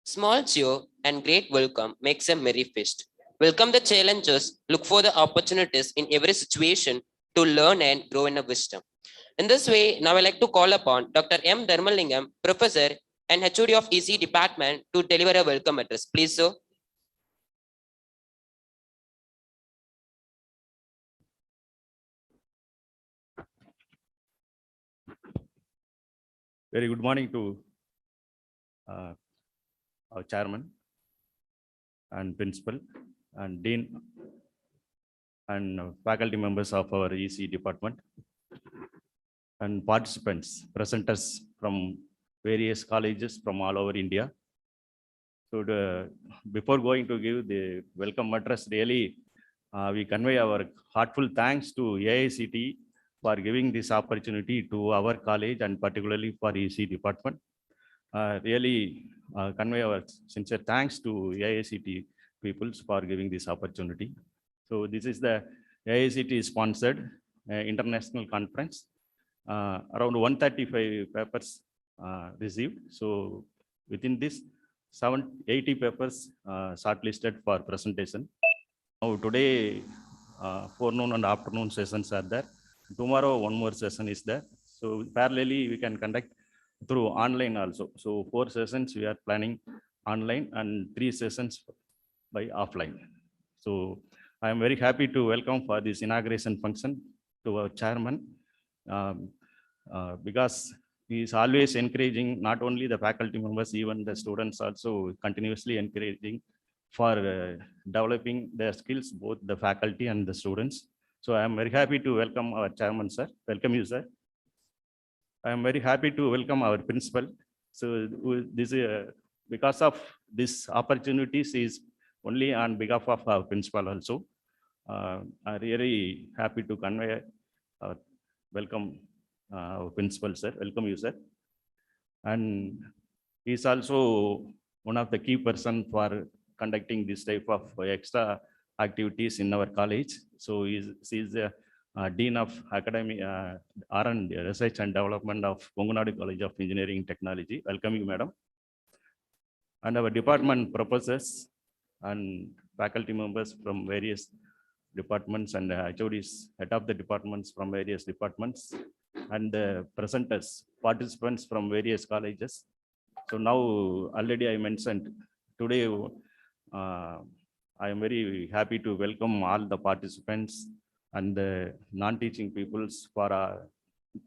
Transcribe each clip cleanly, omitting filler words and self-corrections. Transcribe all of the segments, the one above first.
Small cheer and great welcome makes a merry feast. Welcome the challengers, look for the opportunities in every situation to learn and grow in a wisdom. In this way, now I like to call upon Dr. M. Dharmalingam, Professor and HOD of EC Department to deliver a welcome address. Please, sir. Very good morning to our chairman and principal and dean and faculty members of our EC department and participants, presenters from various colleges from all over India. So before going to give the welcome address, really we convey our heartfelt thanks to AICTE for giving this opportunity to our college and particularly for EC department. Really convey our sincere thanks to AICTE peoples for giving this opportunity. So this is the AICTE sponsored international conference. Around 135 papers received. So within this, 780 papers shortlisted for presentation. Now today, forenoon and afternoon sessions are there. Tomorrow, one more session is there. So parallelly, we can conduct through online also. So 4 sessions we are planning online and 3 sessions by offline. So I am very happy to welcome for this inauguration function to our chairman because he is always encouraging not only the faculty members, even the students also continuously encouraging for developing their skills, both the faculty and the students. So I am very happy to welcome our chairman, sir. Welcome you, sir. I am very happy to welcome our principal. So this because of this opportunities is only on behalf of our principal also. I'm really happy to convey welcome our principal, sir. Welcome you, sir. And he's also one of the key person for conducting this type of extra activities in our college. So he's the Dean of Academy R&D, Research and Development of Kongunadu College of Engineering and Technology. Welcome you, madam. And our department professors and faculty members from various departments and HODs, head of the departments from various departments, and the presenters, participants from various colleges. So now already I mentioned today, I am very happy to welcome all the participants and the non-teaching peoples for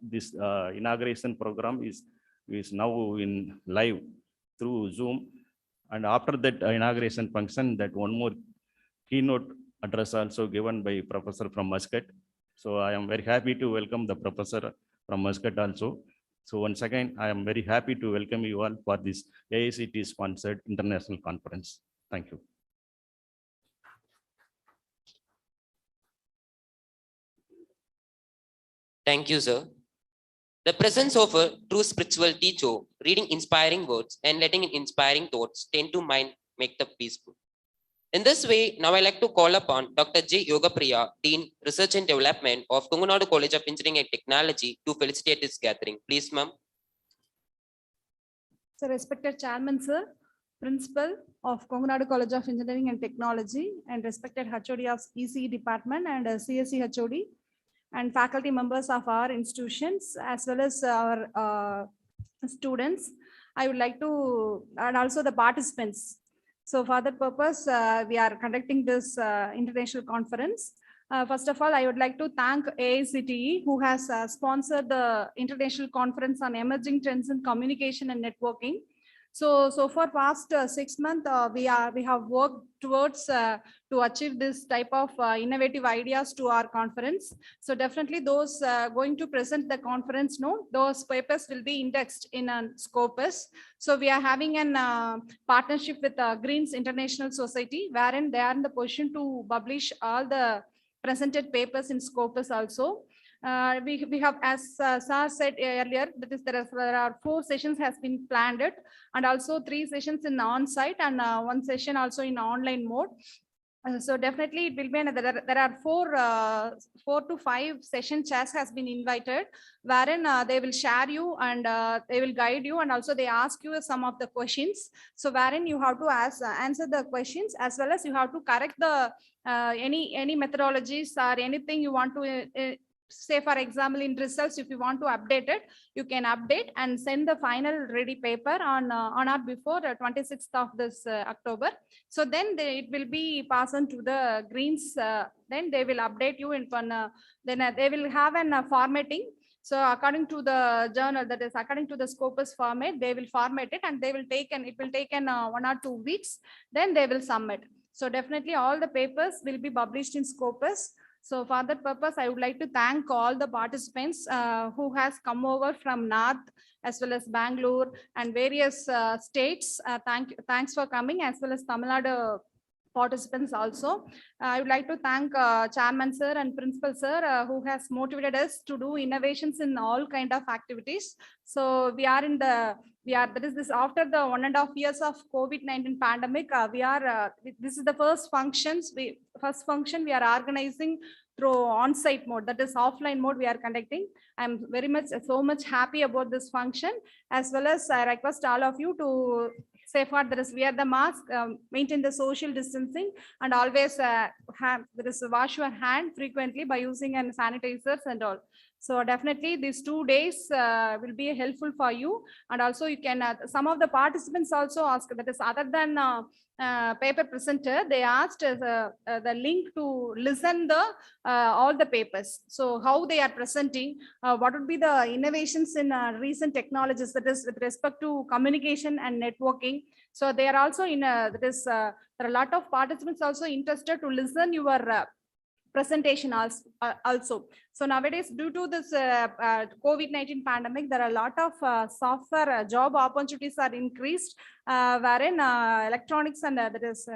this inauguration program is now in live through Zoom. And after that inauguration function, that one more keynote address also given by Professor from Muscat. So I am very happy to welcome the Professor from Muscat also. So once again, I am very happy to welcome you all for this AICTE sponsored international conference. Thank you. Thank you, sir. The presence of a true spiritual teacher, reading inspiring words and letting in inspiring thoughts tend to mind make the peaceful. In this way, now I like to call upon Dr. J. Yogapriya, Dean, Research and Development of Kongunadu College of Engineering and Technology to felicitate this gathering. Please, ma'am. So, respected Chairman, sir, Principal of Kongunadu College of Engineering and Technology, and respected HOD of ECE Department and CSE HOD, and faculty members of our institutions, as well as our students, I would like to, and also the participants. So for that purpose, we are conducting this international conference. First of all, I would like to thank AICTE, who has sponsored the international conference on emerging trends in communication and networking. So for past 6 months, we have worked towards to achieve this type of innovative ideas to our conference. So definitely those going to present the conference, those papers will be indexed in a Scopus. So we are having an partnership with Greens International Society, wherein they are in the position to publish all the presented papers in Scopus also. We have, as Sir said earlier, that is, there are 4 sessions has been planned, and also 3 sessions in on-site and 1 session also in online mode. So definitely it will be another. There are 4 to 5 session chats has been invited, wherein they will share you and they will guide you, and also they ask you some of the questions. So wherein you have to answer the questions, as well as you have to correct the any methodologies or anything you want to say. For example, in results, if you want to update it, you can update and send the final ready paper on or before 26th of this October. So then it will be passed on to the Greens. Then they will update you in then they will have an formatting. So according to the journal, that is according to the Scopus format, they will format it and they will take, and it will take 1 or 2 weeks. Then they will submit. So definitely all the papers will be published in Scopus. So for that purpose, I would like to thank all the participants who has come over from North as well as Bangalore and various states. Thanks for coming, as well as Tamil Nadu participants also. I would like to thank Chairman sir and Principal sir who has motivated us to do innovations in all kind of activities. So that is this after the 1.5 years of COVID-19 pandemic. This is the first function we are organizing through on-site mode, that is offline mode we are conducting. I'm very much so much happy about this function, as well as I request all of you to safeguard, that is wear the mask, maintain the social distancing, and always wash your hand frequently by using sanitizers and all. So definitely these 2 days will be helpful for you. And also you can, some of the participants also ask, that is other than paper presenter, they asked the link to listen all the papers. So how they are presenting, what would be the innovations in recent technologies, that is with respect to communication and networking. So they are also there are a lot of participants also interested to listen your presentation also. So nowadays, due to this COVID-19 pandemic, there are a lot of software job opportunities are increased, wherein electronics and that is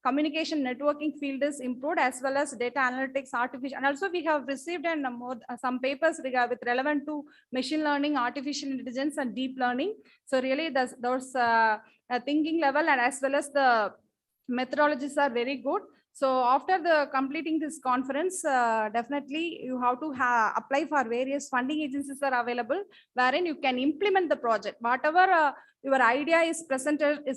communication networking field is improved, as well as data analytics, artificial, and also we have received some papers with relevant to machine learning, artificial intelligence, and deep learning. So really those thinking level and as well as the methodologies are very good. So after the completing this conference, definitely you have to apply for various funding agencies are available, wherein you can implement the project. Whatever your idea is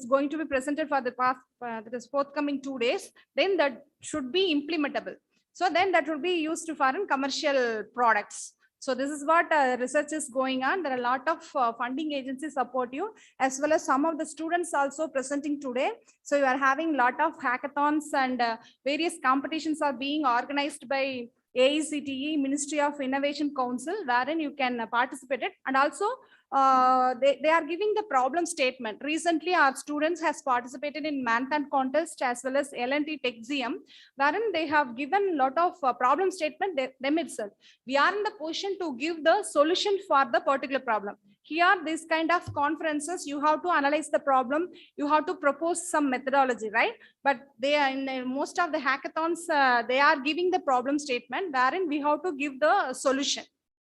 going to be presented for the past that is forthcoming 2 days, then that should be implementable. So then that will be used for commercial products. So this is what research is going on. There are a lot of funding agencies support you, as well as some of the students also presenting today. So you are having a lot of hackathons and various competitions are being organized by AICTE, Ministry of Innovation Council, wherein you can participate it. And also they are giving the problem statement. Recently, our students has participated in Marathon contest as well as L&T Techzium, wherein they have given a lot of problem statement them itself. We are in the position to give the solution for the particular problem. Here, this kind of conferences, you have to analyze the problem, you have to propose some methodology, right? But they are in most of the hackathons, they are giving the problem statement, wherein we have to give the solution,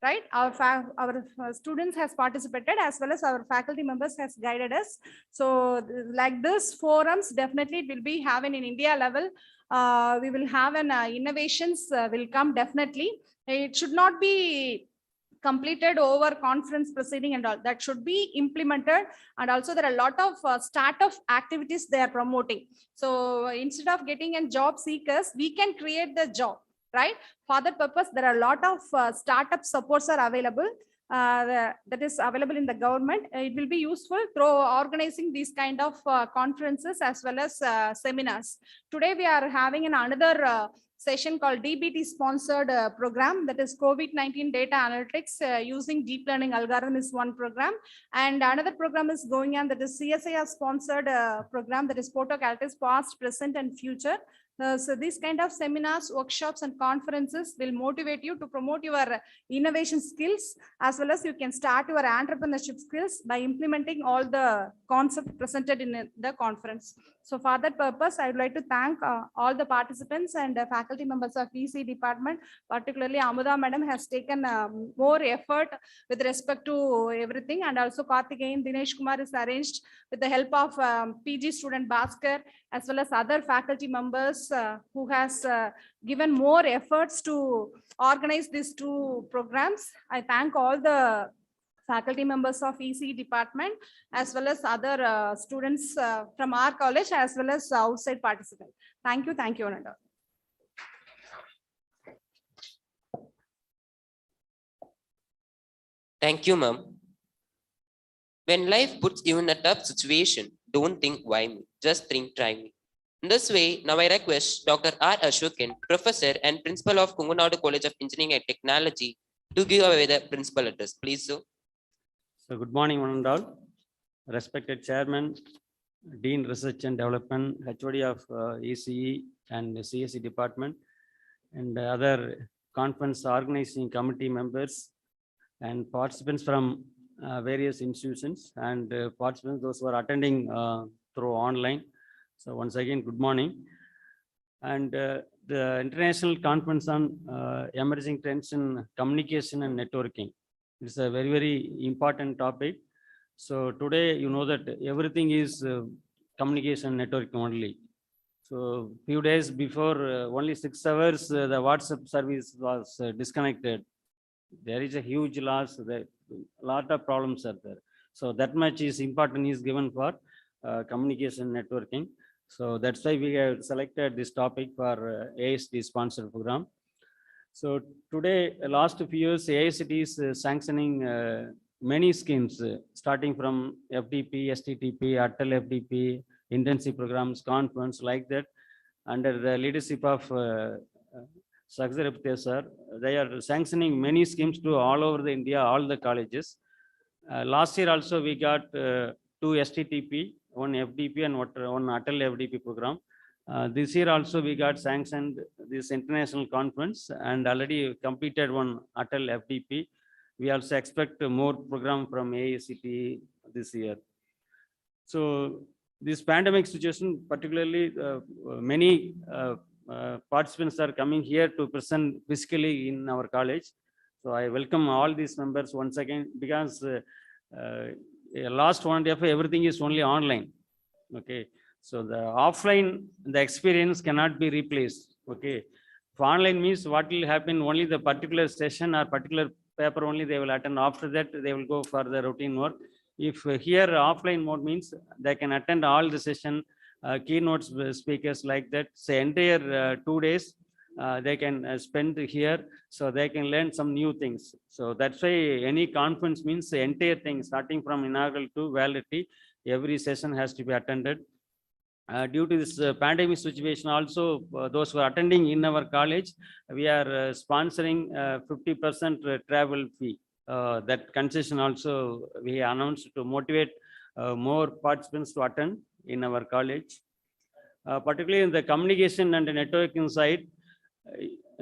right? Our students has participated, as well as our faculty members has guided us. So like this forums, definitely it will be having in India level. We will have an innovations will come definitely. It should not be completed over conference proceeding and all. That should be implemented. And also there are a lot of startup activities they are promoting. So instead of getting a job seekers, we can create the job, right? For that purpose, there are a lot of startup supports are available. That is available in the government. It will be useful through organizing these kind of conferences as well as seminars. Today we are having another session called DBT sponsored program, that is COVID-19 data analytics using deep learning algorithm is one program, and another program is going on, that is CSIR sponsored program, that is photo characters past, present, and future. So these kind of seminars, workshops, and conferences will motivate you to promote your innovation skills, as well as you can start your entrepreneurship skills by implementing all the concepts presented in the conference. So for that purpose, I would like to thank all the participants and faculty members of EC department, particularly Amuda madam has taken more effort with respect to everything, and also Karthikeyan, Dinesh Kumar is arranged with the help of PG student Bhaskar, as well as other faculty members members who has given more efforts to organize these two programs. I thank all the faculty members of ECE department as well as other students from our college as well as outside participants. Thank you, Ananda. Thank you, ma'am. When life puts you in a tough situation, don't think why me, just think try me. In this way, now I request Dr. R. Ashokan, Professor and Principal of Kungunadu College of Engineering and Technology, to give away the principal address. Please, sir. So good morning, one and all. Respected Chairman, Dean Research and Development, HOD of ECE and CSE Department, and other conference organizing committee members and participants from various institutions and participants, those who are attending through online. So once again, good morning. And the International Conference on Emerging Trends in Communication and Networking. It's a very, very important topic. So today, you know that everything is communication networking only. So few days before, only 6 hours, the WhatsApp service was disconnected. There is a huge loss. A lot of problems are there. So that much is important is given for communication networking. So that's why we have selected this topic for AICTE sponsored program. So today, last few years, AICTE is sanctioning many schemes, starting from FDP, STTP, ATL FDP, intensive programs, conference like that, under the leadership of Saksar sir. They are sanctioning many schemes to all over the India, all the colleges. Last year also we got 2 STTP, 1 FDP and 1 ATL FDP program. This year also we got sanctioned this international conference and already completed 1 ATL FDP. We also expect more program from AICTE this year. So this pandemic situation, particularly many participants are coming here to present physically in our college. So I welcome all these members once again, because last 1 day everything is only online. Okay. So the offline, the experience cannot be replaced. Okay. For online means what will happen, only the particular session or particular paper only they will attend. After that, they will go for the routine work. If here offline mode means they can attend all the session, keynote speakers like that. Say entire 2 days they can spend here, so they can learn some new things. So that's why any conference means the entire thing, starting from inaugural to validity, every session has to be attended. Due to this pandemic situation also, those who are attending in our college, we are sponsoring 50% travel fee. That concession also we announced to motivate more participants to attend in our college. Particularly in the communication and the networking side,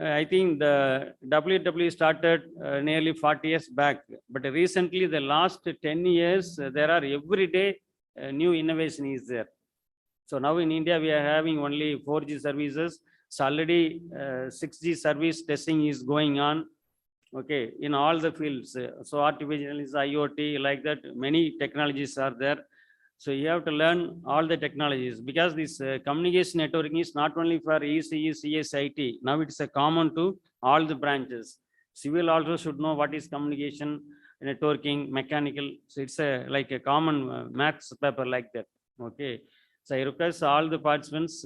I think the WW started nearly 40 years back, but recently the last 10 years, there are every day new innovation is there. So now in India, we are having only 4G services. So already 6G service testing is going on. Okay, in all the fields. So artificial is IoT, like that, many technologies are there. So you have to learn all the technologies, because this communication networking is not only for ECE, CSIT. Now it's a common to all the branches. Civil also should know what is communication, networking, mechanical. So it's like a common maths paper like that. Okay. So I request all the participants,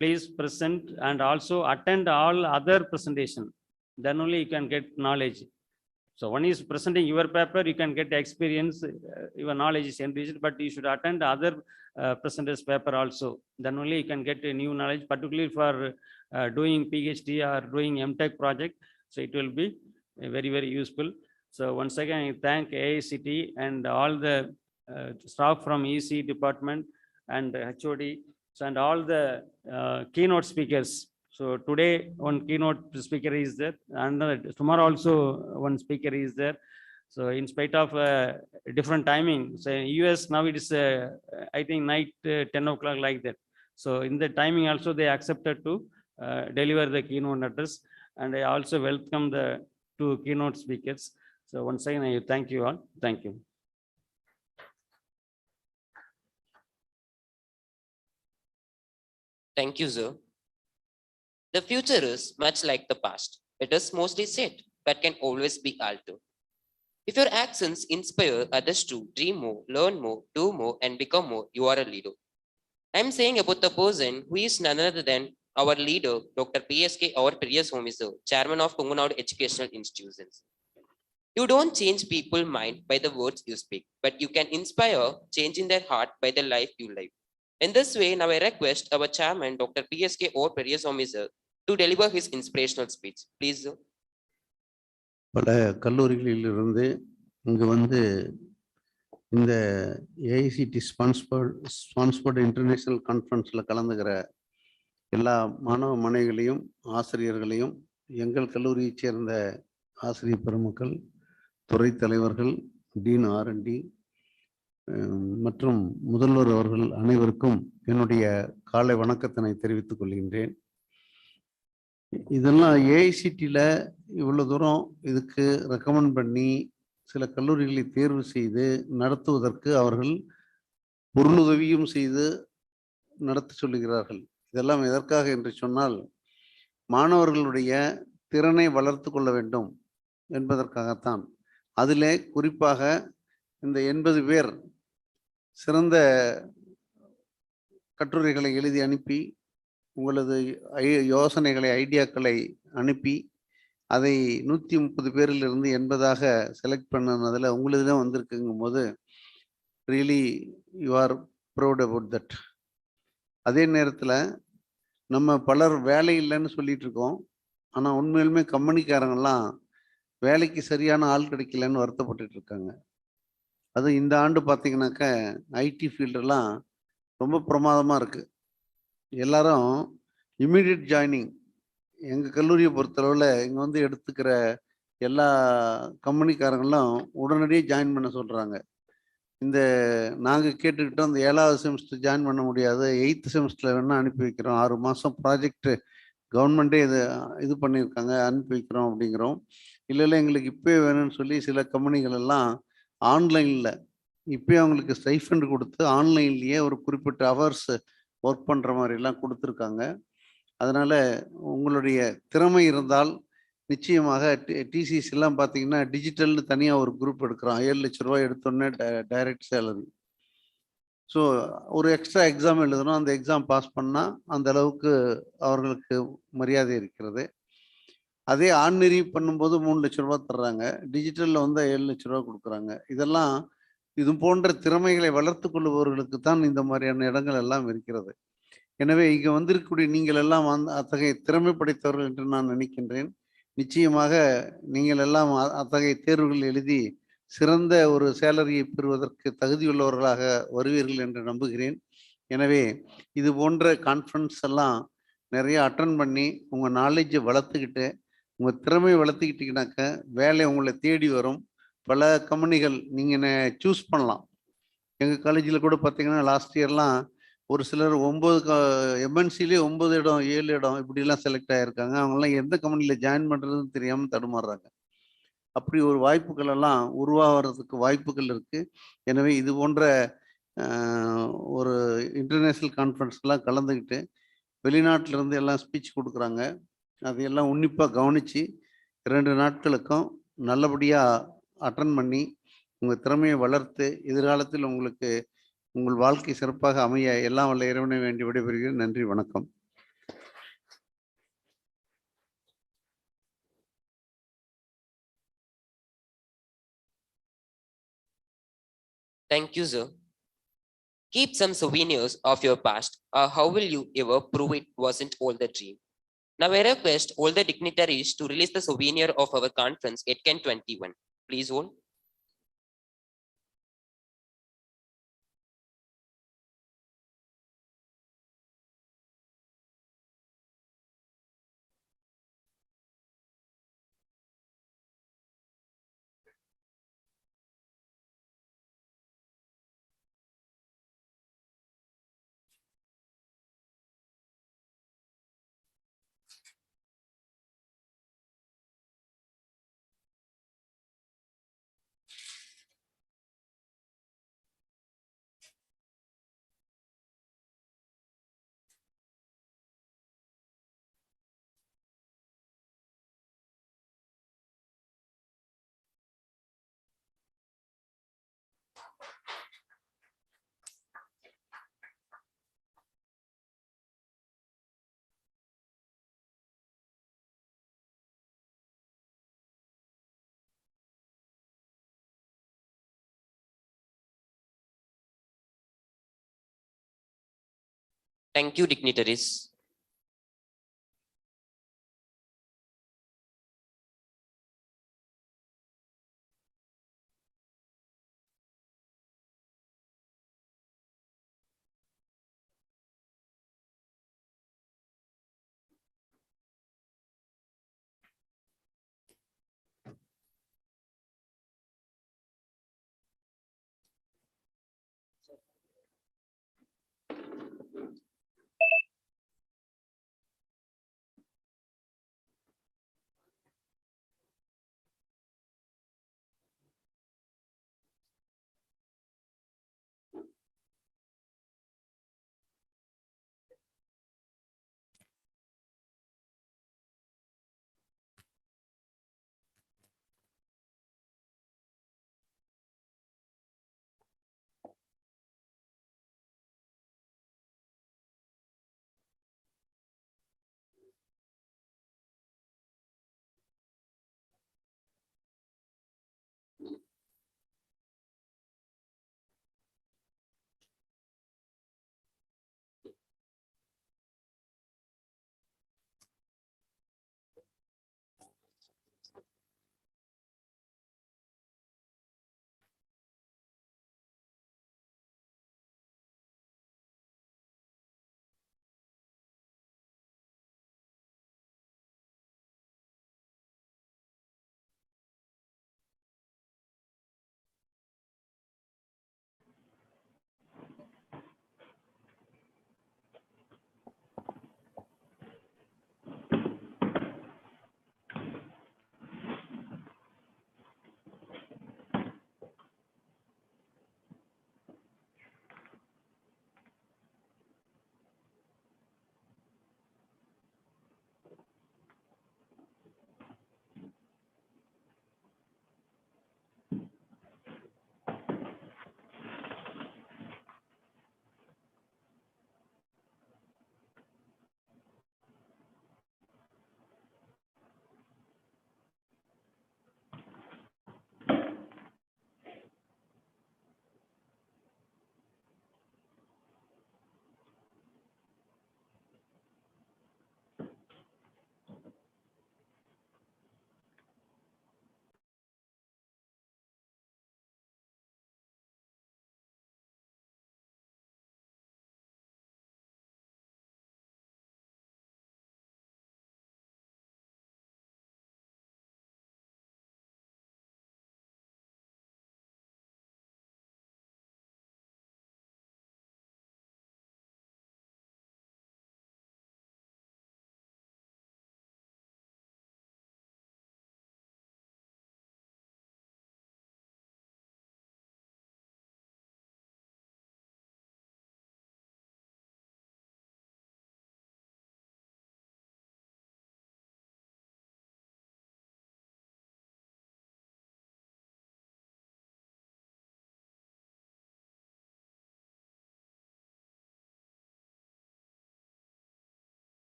please present and also attend all other presentation. Then only you can get knowledge. So one is presenting your paper, you can get experience, your knowledge is enriched, but you should attend other presenters' paper also. Then only you can get a new knowledge, particularly for doing PhD or doing MTech project. So it will be very, very useful. So once again, I thank AICTE and all the staff from EC department and HOD, and all the keynote speakers. So today one keynote speaker is there, and tomorrow also one speaker is there. So in spite of different timing, so in US now it is I think night 10 o'clock like that. So in the timing also they accepted to deliver the keynote address, and I also welcome the 2 keynote speakers. So once again, I thank you all. Thank you. Thank you, sir. The future is much like the past. It is mostly set, but can always be altered. If your actions inspire others to dream more, learn more, do more, and become more, you are a leader. I'm saying about the person who is none other than our leader, Dr. PSK or Priyaswamy sir, chairman of Tungunadu Educational Institutions. You don't change people's mind by the words you speak, but you can inspire change in their heart by the life you live. In this way, now I request our chairman, Dr. PSK or Priyaswamy sir, to deliver his inspirational speech. Please, sir. பல கல்லூரிகளிலிருந்து இங்கு வந்து இந்த AICTE ஸ்பான்ஸ்பர்டு international கான்ஃபரன்ஸில் கலந்துக்கிற எல்லா மாணவ மாணவிகளையும் ஆசிரியர்களையும் எங்கள் கல்லூரியைச் சேர்ந்த ஆசிரியர் பெருமக்கள், துறை தலைவர்கள், டீன் ஆர்என்டி மற்றும் முதல்வர் அவர்கள் அனைவருக்கும் என்னுடைய காலை வணக்கத்தினை தெரிவித்துக் கொள்கின்றேன். இதெல்லாம் ஏஐசிடியில் இவ்வளோ தூரம் இதுக்கு ரெக்கமெண்ட் பண்ணி சில கல்லூரிகளை தேர்வு செய்து நடத்துவதற்கு அவர்கள் பொருளுதவியும் செய்து நடத்த சொல்லுகிறார்கள். இதெல்லாம் எதற்காக என்று சொன்னால், மாணவர்களுடைய திறனை வளர்த்து கொள்ள வேண்டும் என்பதற்காகத்தான். அதிலே குறிப்பாக இந்த 80 பேர் சிறந்த கட்டுரைகளை எழுதி அனுப்பி, உங்களது யோசனைகளை, ஐடியாக்களை அனுப்பி, அதை 130 பேரிலிருந்து 80ஆக செலக்ட் பண்ணதில் உங்களதுதான் வந்திருக்குங்கும் போது really you are proud about that. அதே நேரத்தில் நம்ம பலர் வேலை இல்லைன்னு சொல்லிட்டு இருக்கோம். ஆனால் உண்மையிலுமே கம்பெனிக்காரங்கெல்லாம் வேலைக்கு சரியான ஆள் கிடைக்கலன்னு வருத்தப்பட்டு இருக்காங்க. அது இந்த ஆண்டு பார்த்தீங்கன்னாக்க ஐடி ஃபீல்டெல்லாம் ரொம்ப பிரமாதமாக இருக்குது. எல்லாரும் இம்மிடியட் ஜாயினிங். எங்கள் கல்லூரியை பொறுத்தளவில் இங்கே வந்து எடுத்துக்கிற எல்லா கம்பெனிக்காரங்களும் உடனடியே ஜாயின் பண்ண சொல்கிறாங்க. இந்த நாங்கள் கேட்டுக்கிட்டோம், இந்த 7வது செமஸ்டர் ஜாயின் பண்ண முடியாது, 8th செமஸ்டரில் வேணால் அனுப்பி வைக்கிறோம், 6 மாதம் ப்ராஜெக்ட் கவர்மெண்ட்டே இது பண்ணியிருக்காங்க, அனுப்பி வைக்கிறோம் அப்படிங்கிறோம். இல்லை எங்களுக்கு இப்போயே வேணும்னு சொல்லி சில கம்பெனிகள் எல்லாம் ஆன்லைனில் இப்போயே அவங்களுக்கு ஸ்டைஃபண்ட் கொடுத்து ஆன்லைன்லேயே ஒரு குறிப்பிட்ட ஹவர்ஸ் ஒர்க் பண்ணுற மாதிரிலாம் கொடுத்துருக்காங்க. அதனால் உங்களுடைய திறமை இருந்தால் நிச்சயமாக டிசிஎஸ் எல்லாம் பார்த்தீங்கன்னா டிஜிட்டல்னு தனியாக ஒரு குரூப் எடுக்கிறோம். 7 லட்ச ரூபாய் எடுத்தோடனே டைரக்ட் சேலரி. ஸோ ஒரு எக்ஸ்ட்ரா எக்ஸாம் எழுதணும், அந்த எக்ஸாம் பாஸ் பண்ணால் அந்த அளவுக்கு அவர்களுக்கு மரியாதை இருக்கிறது. அதே ஆன்லைன் பண்ணும்போது 3 லட்ச ரூபா தர்றாங்க, டிஜிட்டலில் வந்து 7 லட்ச ரூபா கொடுக்குறாங்க. இதெல்லாம் இது போன்ற திறமைகளை வளர்த்து கொள்ளுபவர்களுக்கு தான் இந்த மாதிரியான இடங்கள் எல்லாம் இருக்கிறது. எனவே இங்கே வந்திருக்கக்கூடிய நீங்கள் எல்லாம் அத்தகைய திறமை படைத்தவர்கள் என்று நான் நினைக்கின்றேன். நிச்சயமாக நீங்கள் எல்லாம் அத்தகைய தேர்வுகள் எழுதி சிறந்த ஒரு சேலரியை பெறுவதற்கு தகுதியுள்ளவர்களாக வருவீர்கள் என்று நம்புகிறேன். எனவே இது போன்ற கான்ஃபரன்ஸ் எல்லாம் நிறைய அட்டன் பண்ணி உங்கள் நாலேஜை வளர்த்துக்கிட்டு, உங்கள் திறமையை வளர்த்துக்கிட்டீங்கன்னாக்க வேலை உங்களை தேடி வரும். பல கம்பெனிகள் நீங்கள் சூஸ் பண்ணலாம். எங்கள் காலேஜில் கூட பார்த்தீங்கன்னா லாஸ்ட் இயர்லாம் ஒரு சிலர் 9 எம்என்சிலே 9 இடம் 7 இடம் இப்படிலாம் செலக்ட் ஆகியிருக்காங்க. அவங்கெல்லாம் எந்த கம்பெனியில் ஜாயின் பண்ணுறதுன்னு தெரியாமல் தடுமாறுறாங்க. அப்படி ஒரு வாய்ப்புகள் எல்லாம் உருவாகிறதுக்கு வாய்ப்புகள் இருக்குது. எனவே இது போன்ற ஒரு இன்டர்நேஷ்னல் கான்ஃபரன்ஸ்லாம் கலந்துக்கிட்டு வெளிநாட்டிலேருந்து எல்லாம் ஸ்பீச் கொடுக்குறாங்க. அதையெல்லாம் உன்னிப்பாக கவனித்து 2 நாட்களுக்கும் நல்லபடியாக அட்டன் பண்ணி உங்கள் திறமையை வளர்த்து எதிர்காலத்தில் உங்களுக்கு உங்கள் வாழ்க்கை சிறப்பாக அமைய எல்லாம் வல்ல இறைவனை வேண்டி விடைபெறுகிறேன். நன்றி, வணக்கம். Thank you, sir. Keep some souvenirs of your past, or how will you ever prove it wasn't all the dream? Now I request all the dignitaries to release the souvenir of our conference, ETCAN’21. Please hold. Thank you, dignitaries.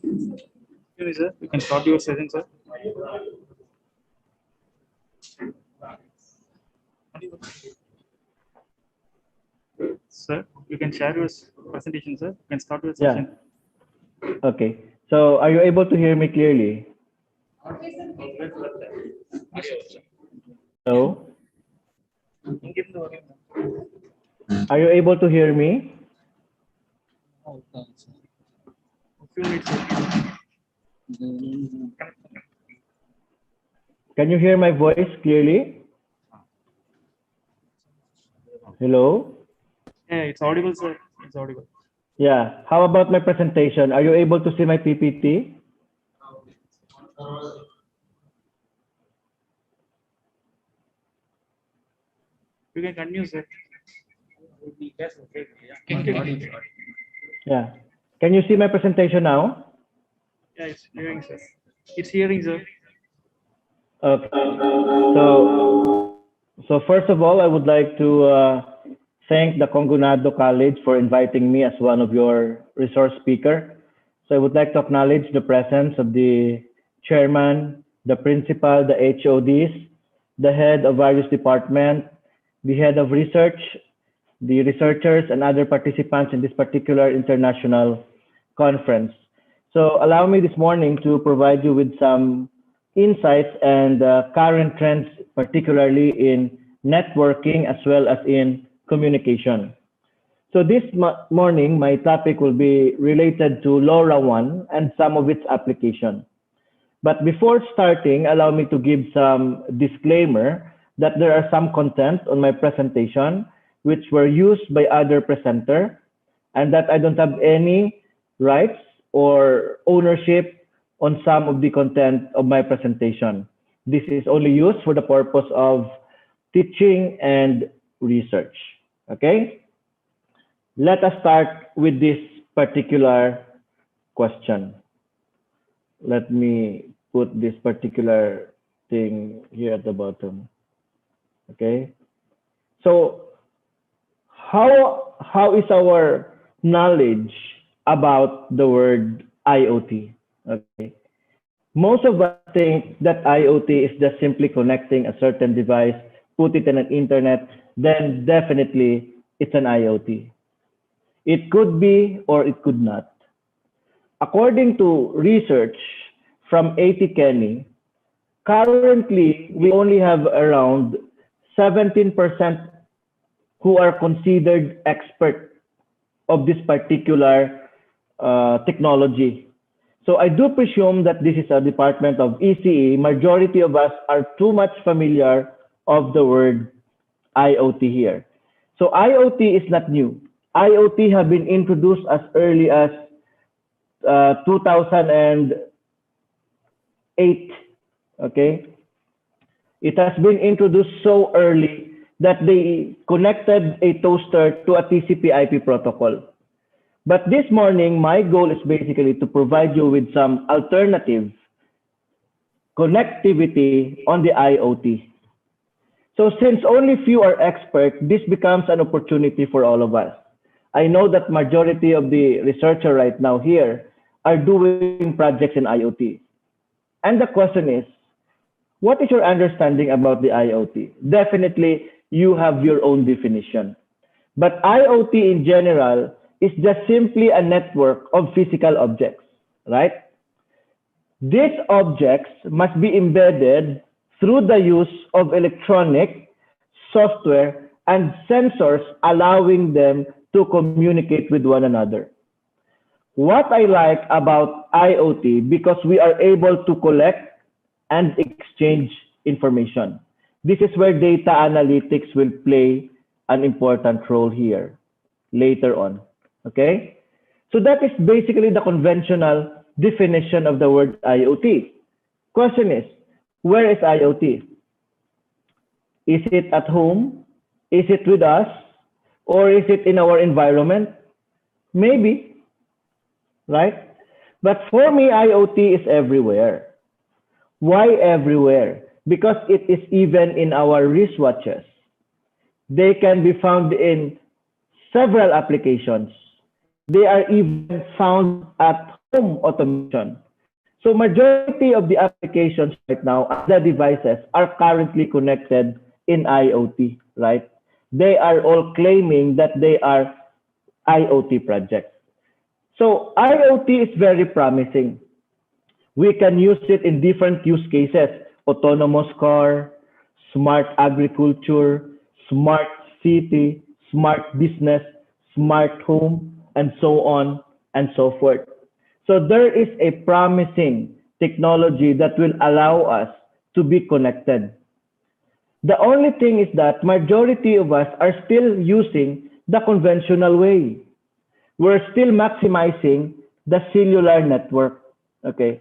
Excuse me, sir. You can start your session, sir. Sir, you can share your presentation, sir. You can start your session. Okay. So are you able to hear me clearly? Hello? Are you able to hear me? Can you hear my voice clearly? Hello? Yeah, it's audible, sir. It's audible. Yeah. How about my presentation? Are you able to see my PPT? You can continue, sir. Yeah. Can you see my presentation now? Yeah, it's hearing, sir. It's hearing, sir. Okay. So first of all, I would like to thank the Congonado College for inviting me as one of your resource speaker. So I would like to acknowledge the presence of the chairman, the principal, the HODs, the head of various departments, the head of research, the researchers, and other participants in this particular international conference. So allow me this morning to provide you with some insights and current trends, particularly in networking as well as in communication. So this morning, my topic will be related to LoRa 1 and some of its application. But before starting, allow me to give some disclaimer that there are some content on my presentation which were used by other presenter and that I don't have any rights or ownership on some of the content of my presentation. This is only used for the purpose of teaching and research. Okay? Let us start with this particular question. Let me put this particular thing here at the bottom. Okay? So how is our knowledge about the word IoT? Okay. Most of us think that IoT is just simply connecting a certain device, put it in an internet, then definitely it's an IoT. It could be or it could not. According to research from AICTE, currently we only have around 17% who are considered expert of this particular technology. So I do presume that this is a department of ECE. Majority of us are too much familiar of the word IoT here. So IoT is not new. IoT have been introduced as early as 2008. Okay, it has been introduced so early that they connected a toaster to a TCP/IP protocol. But this morning, my goal is basically to provide you with some alternative connectivity on the IoT. So since only few are experts, this becomes an opportunity for all of us. I know that majority of the researchers right now here are doing projects in IoT. And the question is, what is your understanding about the IoT? Definitely, you have your own definition. But IoT in general is just simply a network of physical objects, right? These objects must be embedded through the use of electronic, software, and sensors, allowing them to communicate with one another. What I like about IoT, because we are able to collect and exchange information. This is where data analytics will play an important role here later on. Okay? So that is basically the conventional definition of the word IoT. Question is, where is IoT? Is it at home? Is it with us? Or is it in our environment? Maybe, right? But for me, IoT is everywhere. Why everywhere? Because it is even in our wristwatches. They can be found in several applications. They are even found at home automation. So majority of the applications right now, the devices are currently connected in IoT, right? They are all claiming that they are IoT projects. So IoT is very promising. We can use it in different use cases: autonomous car, smart agriculture, smart city, smart business, smart home, and so on and so forth. So there is a promising technology that will allow us to be connected. The only thing is that majority of us are still using the conventional way. We're still maximizing the cellular network. Okay.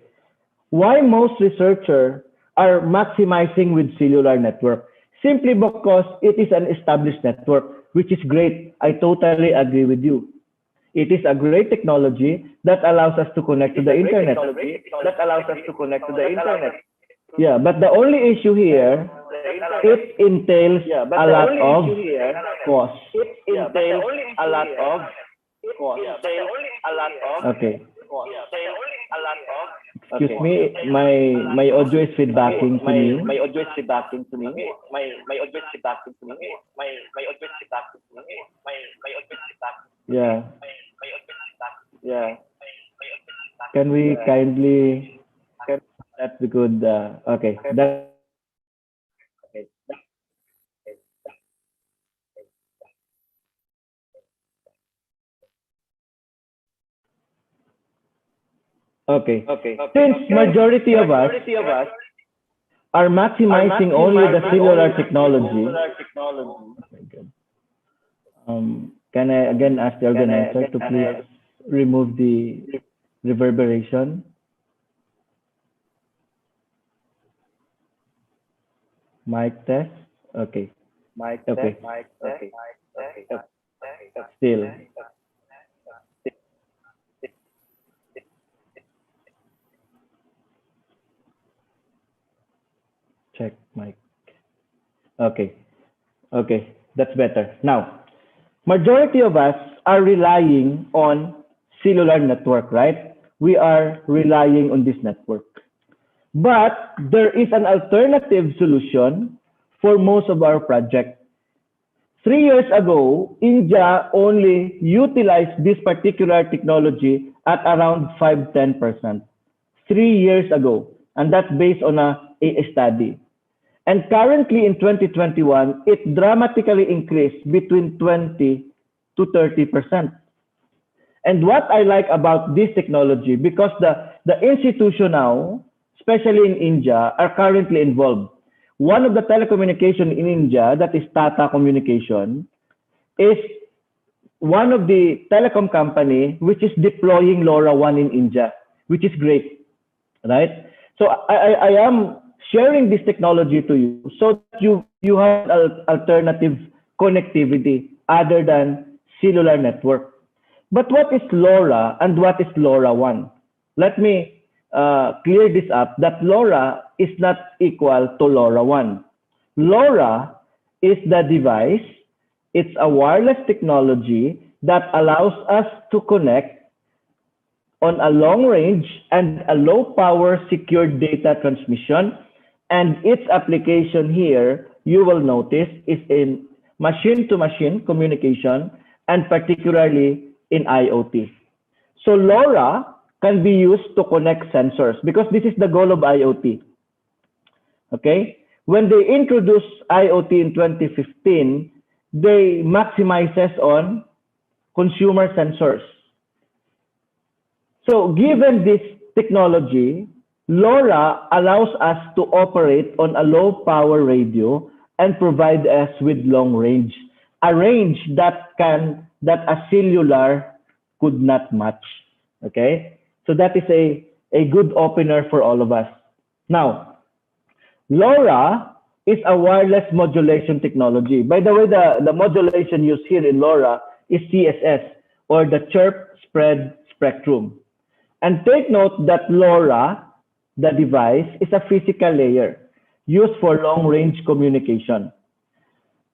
Why most researchers are maximizing with cellular network? simply because it is an established network, which is great. I totally agree with you. It is a great technology that allows us to connect to the internet. Yeah, but the only issue here, it entails a lot of cost. Okay. Excuse me, my audio is feedbacking to me. Yeah. Can we kindly? That's good. Okay. That. Okay. Since majority of us are maximizing only the cellular technology. Can I again ask the organizer to please remove the reverberation? Mic test. Okay. Okay. Still. Check mic. Okay. Okay. That's better. Now, majority of us are relying on cellular network, right? We are relying on this network. But there is an alternative solution for most of our projects. 3 years ago, India only utilized this particular technology at around 5–10%. 3 years ago, and that's based on a study. And currently in 2021, it dramatically increased between 20 to 30%. And what I like about this technology, because the institution now, especially in India, are currently involved. One of the telecommunication in India, that is Tata Communication, is one of the telecom company which is deploying LoRaWAN in India, which is great, right? So I am sharing this technology to you so that you have alternative connectivity other than cellular network. But what is LoRa and what is LoRaWAN? Let me clear this up, that LoRa is not equal to LoRaWAN. LoRa is the device. It's a wireless technology that allows us to connect on a long range and a low power secured data transmission. And its application here, you will notice, is in machine-to-machine communication, and particularly in IoT. So LoRa can be used to connect sensors because this is the goal of IoT. Okay? When they introduced IoT in 2015, they maximizes on consumer sensors. So given this technology, LoRa allows us to operate on a low power radio and provide us with long range, a range that a cellular could not match. Okay, so that is a good opener for all of us. Now, LoRa is a wireless modulation technology. By the way, the modulation used here in LoRa is CSS, or the chirp spread spectrum. And take note that LoRa, the device, is a physical layer used for long-range communication.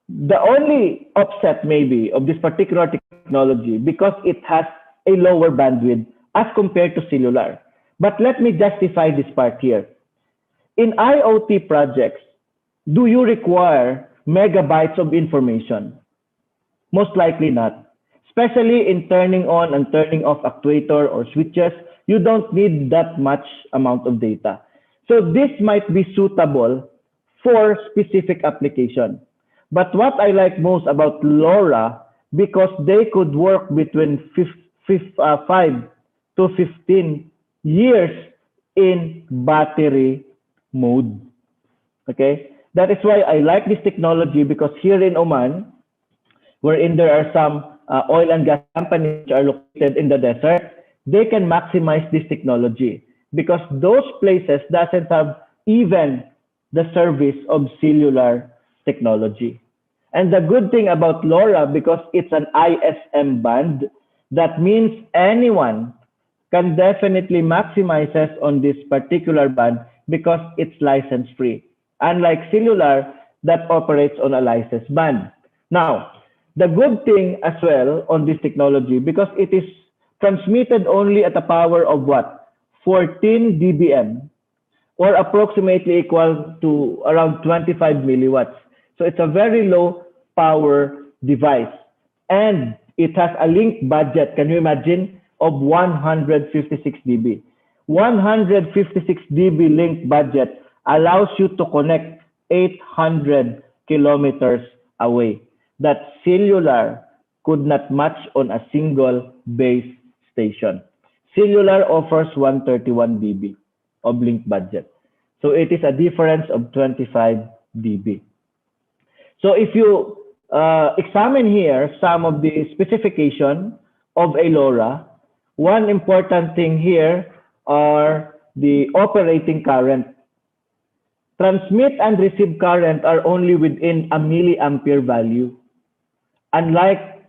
The only upset maybe of this particular technology, because it has a lower bandwidth as compared to cellular. But let me justify this part here. In IoT projects, do you require megabytes of information? Most likely not. Especially in turning on and turning off actuator or switches, you don't need that much amount of data. So this might be suitable for specific application. But what I like most about LoRa, because they could work between 5 to 15 years in battery mode. Okay, that is why I like this technology, because here in Oman, wherein there are some oil and gas companies which are located in the desert, they can maximize this technology because those places doesn't have even the service of cellular technology. And the good thing about LoRa, because it's an ISM band, that means anyone can definitely maximize on this particular band because it's license free. Unlike cellular that operates on a licensed band. Now, the good thing as well on this technology, because it is transmitted only at a power of what? 14 dBm, or approximately equal to around 25 milliwatts. So it's a very low power device. And it has a link budget, can you imagine, of 156 dB. 156 dB link budget allows you to connect 800 kilometers away. That cellular could not match on a single base station. Cellular offers 131 dB of link budget. So it is a difference of 25 dB. So if you examine here some of the specification of a LoRa, one important thing here are the operating current. Transmit and receive current are only within a milliampere value. Unlike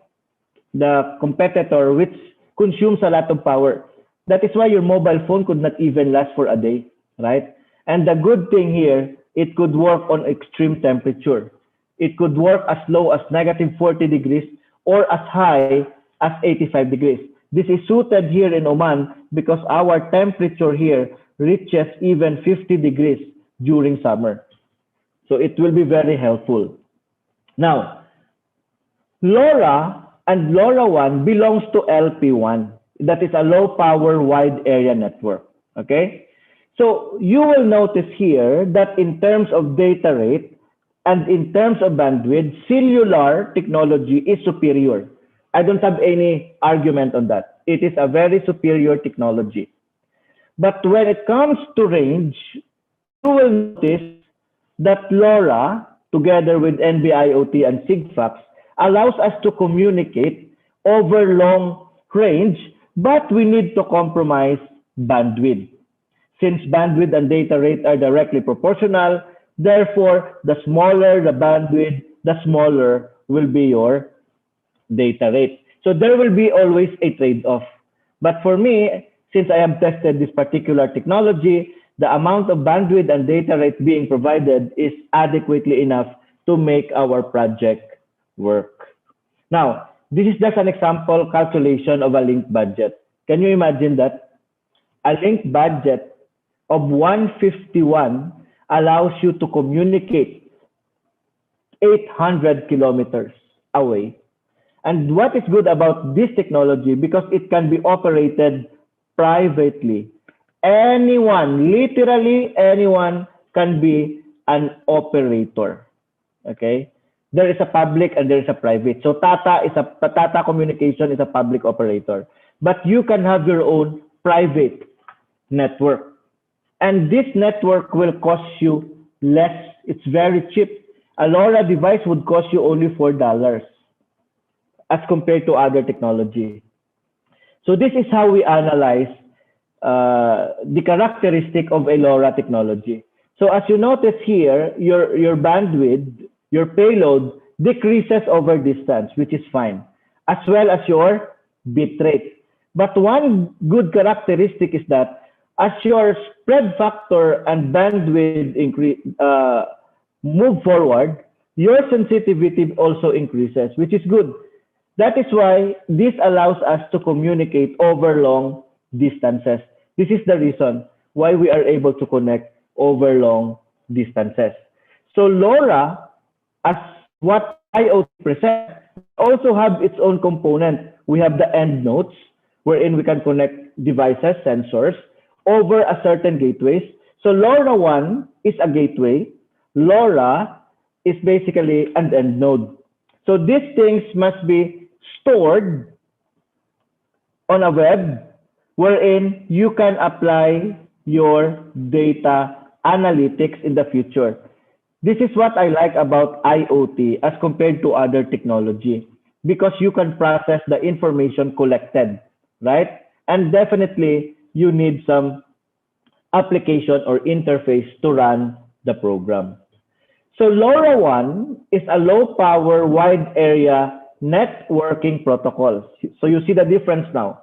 the competitor, which consumes a lot of power. That is why your mobile phone could not even last for a day, right? And the good thing here, it could work on extreme temperature. It could work as low as -40 degrees or as high as 85 degrees. This is suited here in Oman because our temperature here reaches even 50 degrees during summer. So it will be very helpful. Now, LoRa and LoRaWAN belongs to LP1. That is a low power wide area network. Okay. So you will notice here that in terms of data rate and in terms of bandwidth, cellular technology is superior. I don't have any argument on that. It is a very superior technology. But when it comes to range, you will notice that LoRa, together with NB-IoT and SIGFAX, allows us to communicate over long range, but we need to compromise bandwidth. Since bandwidth and data rate are directly proportional, therefore, the smaller the bandwidth, the smaller will be your data rate. So there will be always a trade-off. But for me, since I have tested this particular technology, the amount of bandwidth and data rate being provided is adequately enough to make our project work. Now, this is just an example calculation of a link budget. Can you imagine that? A link budget of 151 allows you to communicate 800 kilometers away. And what is good about this technology, because it can be operated privately. Anyone, literally anyone, can be an operator. Okay? There is a public and there is a private. So Tata Communication is a public operator. But you can have your own private network. And this network will cost you less. It's very cheap. A LoRa device would cost you only $4 as compared to other technology. So this is how we analyze the characteristic of a LoRa technology. So as you notice here, your bandwidth, your payload decreases over distance, which is fine, as well as your bit rate. But one good characteristic is that as your spread factor and bandwidth move forward, your sensitivity also increases, which is good. That is why this allows us to communicate over long distances. This is the reason why we are able to connect over long distances. So LoRa, as what IoT presents, also have its own component. We have the end nodes, wherein we can connect devices, sensors, over a certain gateways. So LoRaWAN is a gateway. LoRa is basically an end node. So these things must be stored on a web wherein you can apply your data analytics in the future. This is what I like about IoT as compared to other technology, because you can process the information collected, right? And definitely you need some application or interface to run the program. So LoRaWAN is a low power wide area networking protocol. So you see the difference now.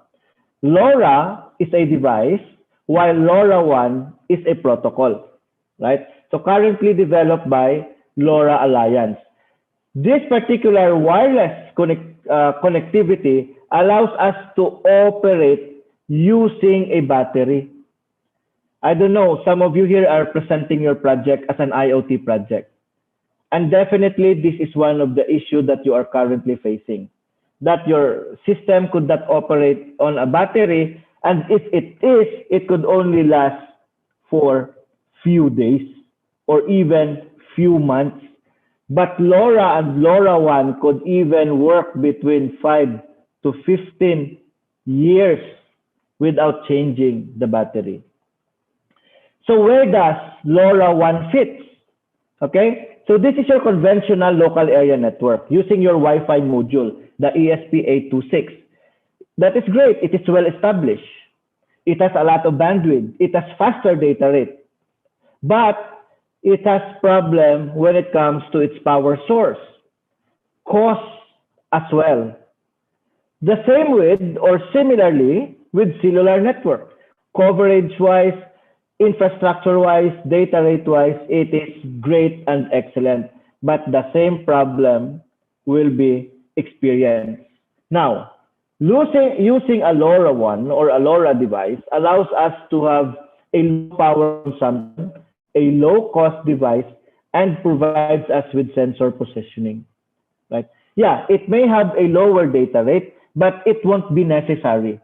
LoRa is a device while LoRaWAN is a protocol, right? So currently developed by LoRa Alliance. This particular wireless connectivity allows us to operate using a battery. I don't know, some of you here are presenting your project as an IoT project. And definitely this is one of the issues that you are currently facing, that your system could not operate on a battery, and if it is, it could only last for few days or even few months. But LoRa and LoRaWAN could even work between 5 to 15 years without changing the battery. So where does LoRaWAN fit? Okay, so this is your conventional local area network using your Wi-Fi module, the ESP826. That is great. It is well established. It has a lot of bandwidth. It has faster data rate. But it has problem when it comes to its power source, cost as well. The same with, or similarly with cellular network, coverage-wise, infrastructure-wise, data rate-wise, it is great and excellent, but the same problem will be experienced. Now, using a LoRaWAN or a LoRa device allows us to have a low power consumption, a low cost device, and provides us with sensor positioning, right? Yeah, it may have a lower data rate, but it won't be necessary.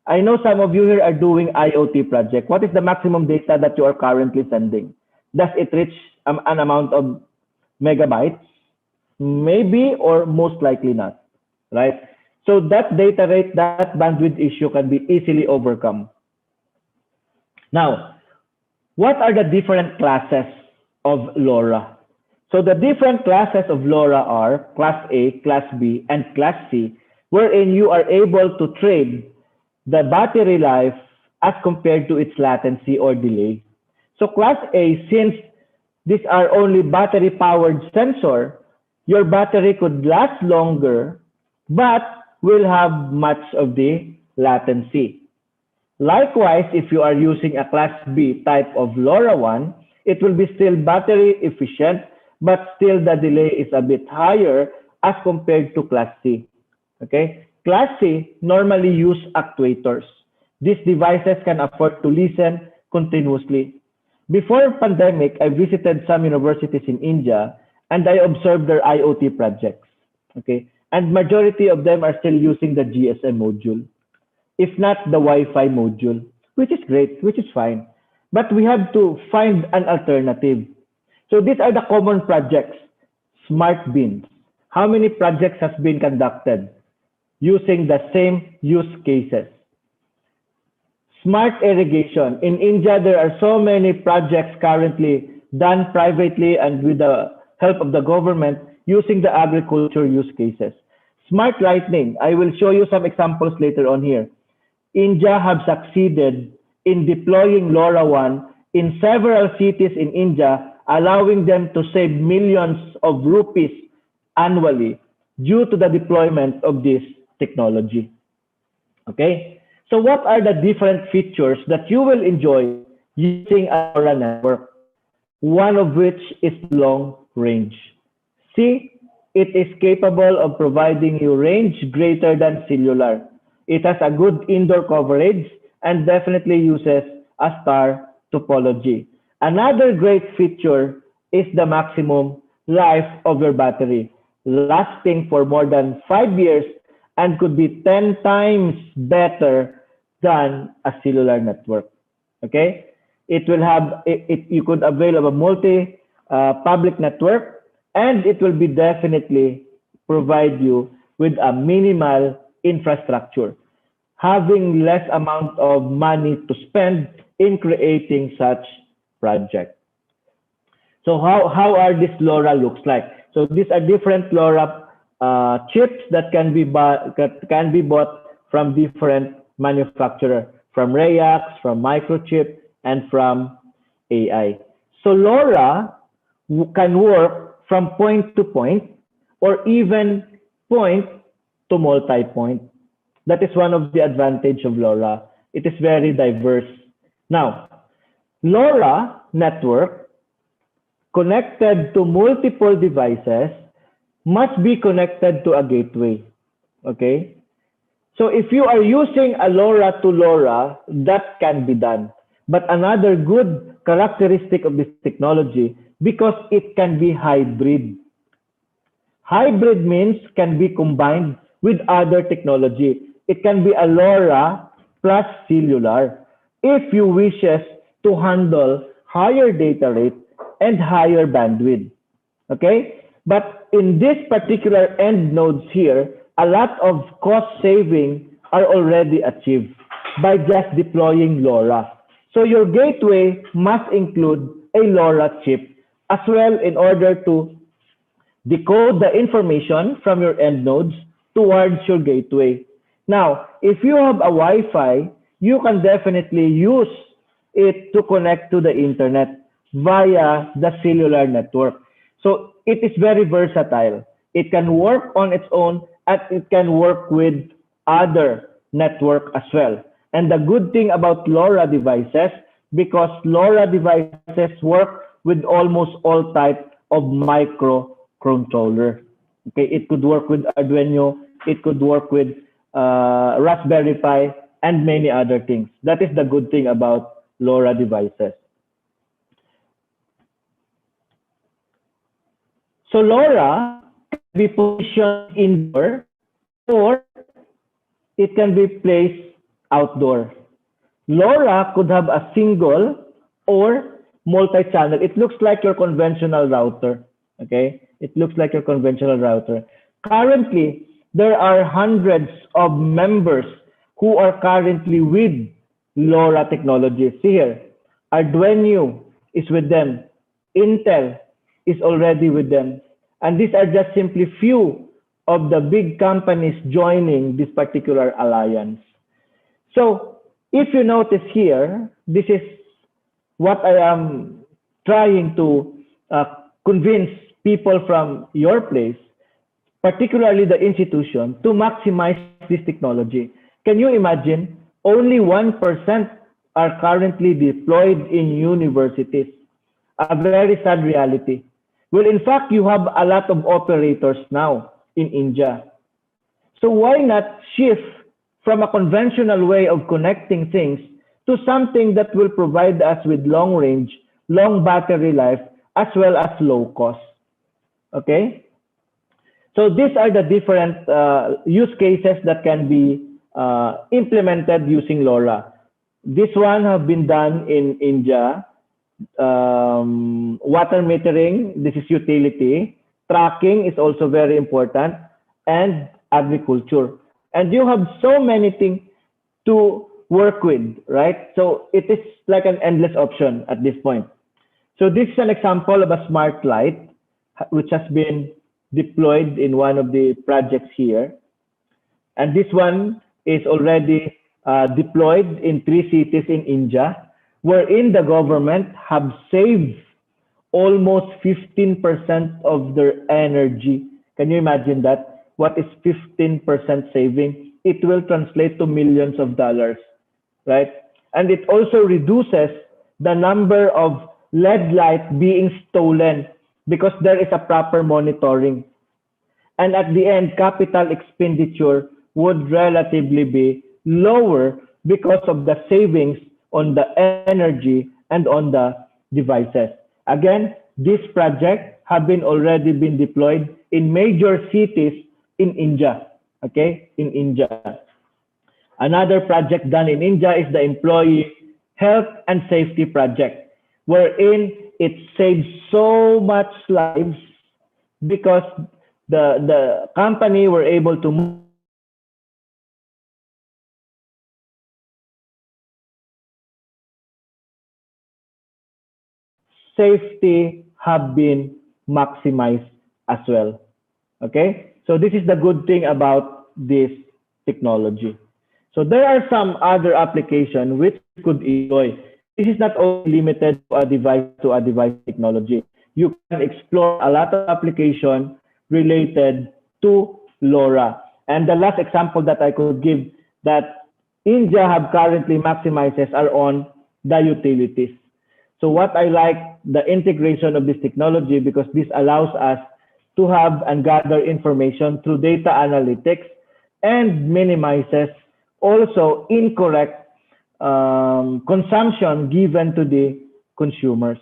I know some of you here are doing IoT project. What is the maximum data that you are currently sending? Does it reach an amount of megabytes? Maybe, or most likely not, right? So that data rate, that bandwidth issue can be easily overcome. Now, what are the different classes of LoRa? So the different classes of LoRa are Class A, Class B, and Class C, wherein you are able to trade the battery life as compared to its latency or delay. So Class A, since these are only battery powered sensor, your battery could last longer, but will have much of the latency. Likewise, if you are using a Class B type of LoRaWAN, it will be still battery efficient, but still the delay is a bit higher as compared to Class C. Okay, Class C normally use actuators. These devices can afford to listen continuously. Before pandemic, I visited some universities in India and I observed their IoT projects. Okay, and majority of them are still using the GSM module, if not the Wi-Fi module, which is great, which is fine. But we have to find an alternative. So these are the common projects. Smart bins. How many projects has been conducted using the same use cases? Smart irrigation. In India, there are so many projects currently done privately and with the help of the government using the agriculture use cases. Smart lighting. I will show you some examples later on here. India have succeeded in deploying LoRaWAN in several cities in India, allowing them to save millions of rupees annually due to the deployment of this technology. Okay, so what are the different features that you will enjoy using a LoRa network? One of which is long range. See, it is capable of providing you range greater than cellular. It has a good indoor coverage and definitely uses a star topology. Another great feature is the maximum life of your battery, lasting for more than 5 years and could be 10 times better than a cellular network. Okay, it will have you could avail of a multi public network, and it will be definitely provide you with a minimal infrastructure, having less amount of money to spend in creating such project. So how are this LoRa looks like? So these are different LoRa chips that can be bought from different manufacturer, from Rayax, from Microchip, and from AI. So LoRa can work from point to point or even point to multi-point. That is one of the advantage of LoRa. It is very diverse. Now, LoRa network connected to multiple devices must be connected to a gateway. Okay? So if you are using a LoRa to LoRa, that can be done. But another good characteristic of this technology, because it can be hybrid. Hybrid means can be combined with other technology. It can be a LoRa plus cellular if you wishes to handle higher data rate and higher bandwidth. Okay? But in this particular end nodes here, a lot of cost saving are already achieved by just deploying LoRa. So your gateway must include a LoRa chip as well in order to decode the information from your end nodes towards your gateway. Now, if you have a Wi-Fi, you can definitely use it to connect to the internet via the cellular network. So it is very versatile. It can work on its own and it can work with other network as well. And the good thing about LoRa devices, because LoRa devices work with almost all types of microcontroller. Okay, it could work with Arduino, it could work with Raspberry Pi, and many other things. That is the good thing about LoRa devices. So LoRa can be positioned indoor or it can be placed outdoor. LoRa could have a single or multi-channel. It looks like your conventional router. Okay, it looks like your conventional router. Currently, there are hundreds of members who are currently with LoRa technology. See here, Arduino is with them. Intel is already with them. And these are just simply few of the big companies joining this particular alliance. So if you notice here, this is what I am trying to convince people from your place, particularly the institution, to maximize this technology. Can you imagine? Only 1% are currently deployed in universities. A very sad reality. Well, in fact, you have a lot of operators now in India. So why not shift from a conventional way of connecting things to something that will provide us with long range, long battery life, as well as low cost? Okay? So these are the different use cases that can be implemented using LoRa. This one have been done in India. Water metering, this is utility. Tracking is also very important, and agriculture. And you have so many things to work with, right? So it is like an endless option at this point. So this is an example of a smart light, which has been deployed in one of the projects here. And this one is already deployed in 3 cities in India, wherein the government have saved almost 15% of their energy. Can you imagine that? What is 15% saving? It will translate to millions of dollars, right? And it also reduces the number of LED lights being stolen because there is a proper monitoring. And at the end, capital expenditure would relatively be lower because of the savings on the energy and on the devices. Again, this project have been already been deployed in major cities in India. Okay, in India. Another project done in India is the Employee Health and Safety Project, wherein it saves so much lives because the company were able to move safety have been maximized as well. Okay, so this is the good thing about this technology. So there are some other applications which could enjoy. This is not only limited to a device technology. you can explore a lot of application related to LoRa. And the last example that I could give that India have currently maximizes are on the utilities. So what I like the integration of this technology, because this allows us to have and gather information through data analytics and minimizes also incorrect consumption given to the consumers.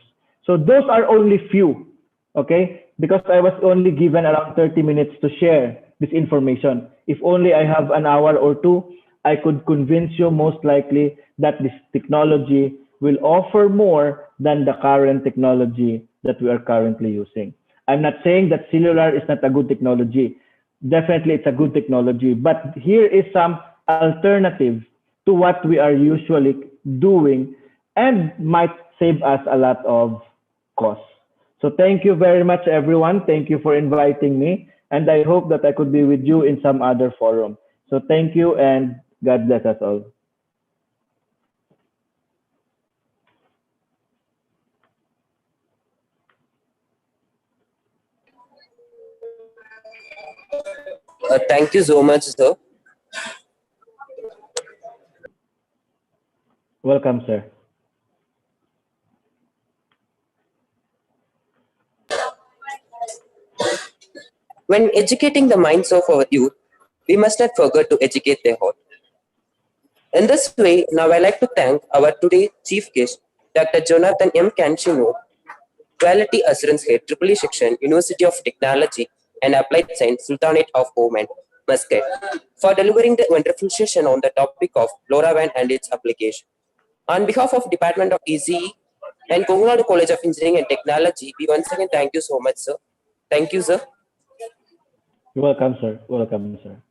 So those are only few, okay? Because I was only given around 30 minutes to share this information. If only I have an hour or two, I could convince you most likely that this technology will offer more than the current technology that we are currently using. I'm not saying that cellular is not a good technology. Definitely it's a good technology, but here is some alternative to what we are usually doing and might save us a lot of costs. So thank you very much, everyone. Thank you for inviting me. And I hope that I could be with you in some other forum. So thank you and God bless us all. Thank you so much, sir. Welcome, sir. When educating the minds of our youth, we must not forget to educate their heart. In this way, now I like to thank our today's chief guest, Dr. Jonathan M. Canchino, Quality Assurance Head, Tripoli Section, University of Technology and Applied Science, Sultanate of Oman, Muscat, for delivering the wonderful session on the topic of LoRaWAN and its application. On behalf of Department of ECE and Kongnadu College of Engineering and Technology, we once again thank you so much, sir. Thank you, sir. You're welcome, sir. Welcome, sir.